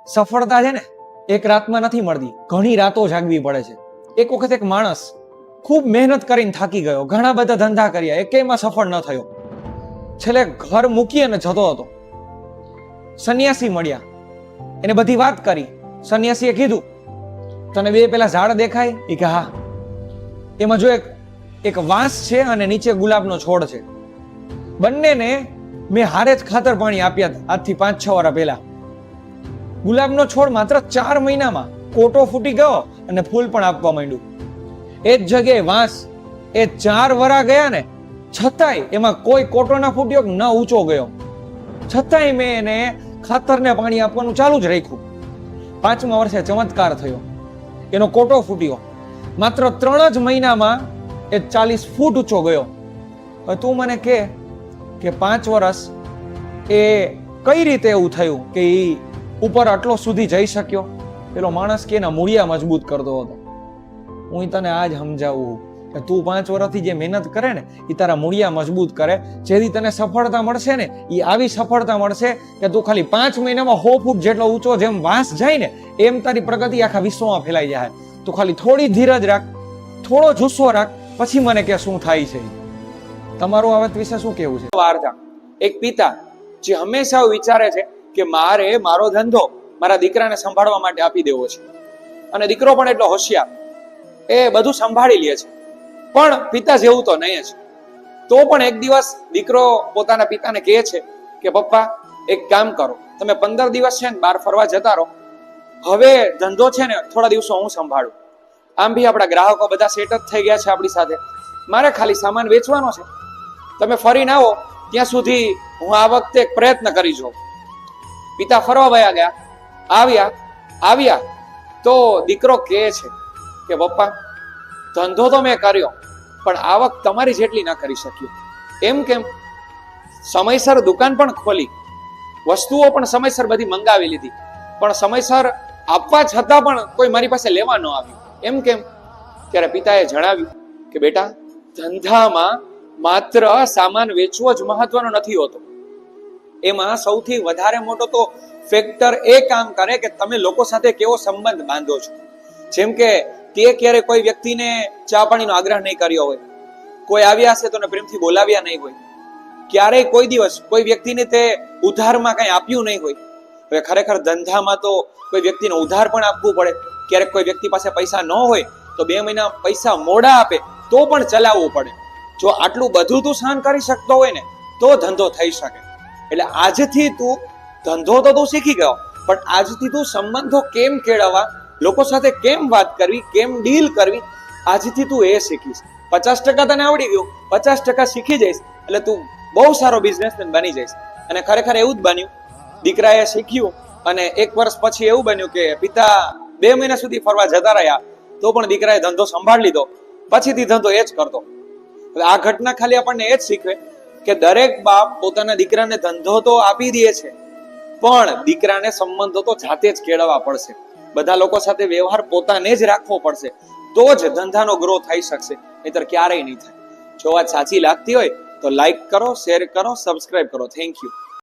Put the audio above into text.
સફળતા છે ને એક રાતમાં નથી મળતી, ઘણી રાતો જાગવી પડે છે. એક વખત એક માણસ ખૂબ મહેનત કરીને થાકી ગયો, ઘણા બધા ધંધા કર્યા, એકેયમાં સફળ ન થયો. છેલ્લે ઘર મૂકી અને જતો હતો. સંન્યાસી મળ્યા, એને બધી વાત કરી. સંન્યાસીએ કીધું, તને બે પેલા ઝાડ દેખાય? એ કે હા. એમાં જો એક વાંસ છે અને નીચે ગુલાબનો છોડ છે. બંનેને મેં હારે જ ખાતર પાણી આપ્યા હતા આજથી 5-6 વર્ષ પહેલા. ગુલાબનો છોડ માત્ર 4 મહિનામાં કોટો ફૂટી ગયો અને ફૂલ પણ આપવા માંડ્યું. એ જ જગ્યાએ વાંસ એ 4 વર્ષ ગયા ને, છતાંય એમાં કોઈ કોટો ના ફૂટ્યો, ન ઊંચો ગયો. છતાંય મેં એને ખાતરને પાણી આપવાનું ચાલુ જ રાખ્યું. 5મા વર્ષે ચમત્કાર થયો, એનો કોટો ફૂટ્યો. માત્ર 3 જ મહિનામાં એ 40 ફૂટ ઊંચો ગયો. હવે તું મને કે 5 વર્ષ એ કઈ રીતે એવું થયું કે એ ઉપર આટલો સુધી જઈ શક્યો? પેલો માણસ કે એના મૂળિયા મજબૂત કરતો હતો. હું તને આજ સમજાવું કે તું 5 વર્ષથી જે મહેનત કરે ને એ તારા મૂળિયા મજબૂત કરે. જેથી તને સફળતા મળશે ને એ આવી સફળતા મળશે કે તું ખાલી 5 મહિનામાં 100 ફૂટ જેટલો ઊંચો જેમ વાંસ જાય ને એમ તારી પ્રગતિ આખા વિશ્વમાં ફેલાઈ જાય. તું ખાલી થોડી ધીરજ રાખ, થોડો જુસ્સો રાખ, પછી મને કે શું થાય છે. તમારું આ વાત વિશે શું કેવું છે? વાર્તા એક પિતા જે હંમેશા વિચારે છે કે મારે મારો ધંધો મારા દીકરાને સંભાળવા માટે આપી દેવો છે. અને દીકરો પણ એટલો હોશિયાર, એ બધું સંભાળી લે છે. પણ પિતા જેવું તો નહીં જ. તો પણ એક દિવસ દીકરો પોતાના પિતાને કહે છે કે પપ્પા એક કામ કરો, તમે 15 દિવસ છે ને બહાર ફરવા જતા રહો. હવે ધંધો છે ને થોડા દિવસો હું સંભાળું. આમ ભી આપણા ગ્રાહકો બધા સેટ જ થઈ ગયા છે આપણી સાથે, મારે ખાલી સામાન વેચવાનો છે. તમે ફરીને આવો ત્યાં સુધી હું આ વખતે એક પ્રયત્ન કરી જોઉં. પિતા ફરવા વયા ગયા. આવ્યા તો દીકરો કહે છે કે પપ્પા ધંધો તો મેં કર્યો પણ આવક તમારી જેટલી ના કરી શક્યો. એમ કેમ? સમયસર દુકાન પણ ખોલી, વસ્તુઓ પણ સમયસર બધી મંગાવી લીધી, પણ સમયસર આપવા છતાં પણ કોઈ મારી પાસે લેવા ન આવ્યું. એમ કેમ? ત્યારે પિતાએ જણાવ્યું કે બેટા, ધંધામાં માત્ર સામાન વેચવો જ મહત્વનો નથી હોતો. એમાં સૌથી વધારે મોટો તો ફેક્ટર એ કામ કરે કે તમે લોકો સાથે કેવો સંબંધ બાંધો છો. જેમ કે તે ક્યારે કોઈ વ્યક્તિને ચા પાણીનો આગ્રહ નહીં કર્યો હોય, કોઈ આવ્યા હશે તો પ્રેમથી બોલાવ્યા નહીં હોય, ક્યારેય કોઈ દિવસ કોઈ વ્યક્તિને તે ઉધારમાં કંઈ આપ્યું નહીં હોય. હવે ખરેખર ધંધામાં તો કોઈ વ્યક્તિને ઉધાર પણ આપવું પડે. ક્યારેક કોઈ વ્યક્તિ પાસે પૈસા ન હોય તો 2 મહિના પૈસા મોડા આપે તો પણ ચલાવવું પડે. જો આટલું બધું તું સહન કરી શકતો હોય ને તો ધંધો થઈ શકે. એટલે આજથી તું ધંધો તો તું શીખી ગયો, પણ આજથી તું સંબંધો કેમ કેળવવા, લોકો સાથે કેમ વાત કરવી, કેમ ડીલ કરવી, આજથી તું એ શીખીશ. 50% તને આવડી ગયું, 50% શીખી જઈશ એટલે તું બહુ સારો બિઝનેસમેન બની જઈશ. અને ખરેખર એવું જ બન્યું. દીકરાએ શીખ્યું અને 1 વર્ષ પછી એવું બન્યું કે પિતા 2 મહિના સુધી ફરવા જતા રહ્યા તો પણ દીકરાએ ધંધો સંભાળી લીધો. પછીથી ધંધો એ જ કરતો. આ ઘટના ખાલી આપણને એ જ શીખવે કે દરેક બાપ પોતાના દીકરાને ધંધો તો આપી દે છે, પણ દીકરાને સંબંધો તો જાતે જ કેળવવા પડશે. બધા લોકો સાથે વ્યવહાર પોતાને જ રાખવો પડશે, તો જ ધંધાનો ગ્રો થઈ શકશે, નહીતર ક્યારેય નહીં થાય. જો વાત સાચી લાગતી હોય તો લાઈક કરો, શેર કરો, સબસ્ક્રાઇબ કરો. Thank you.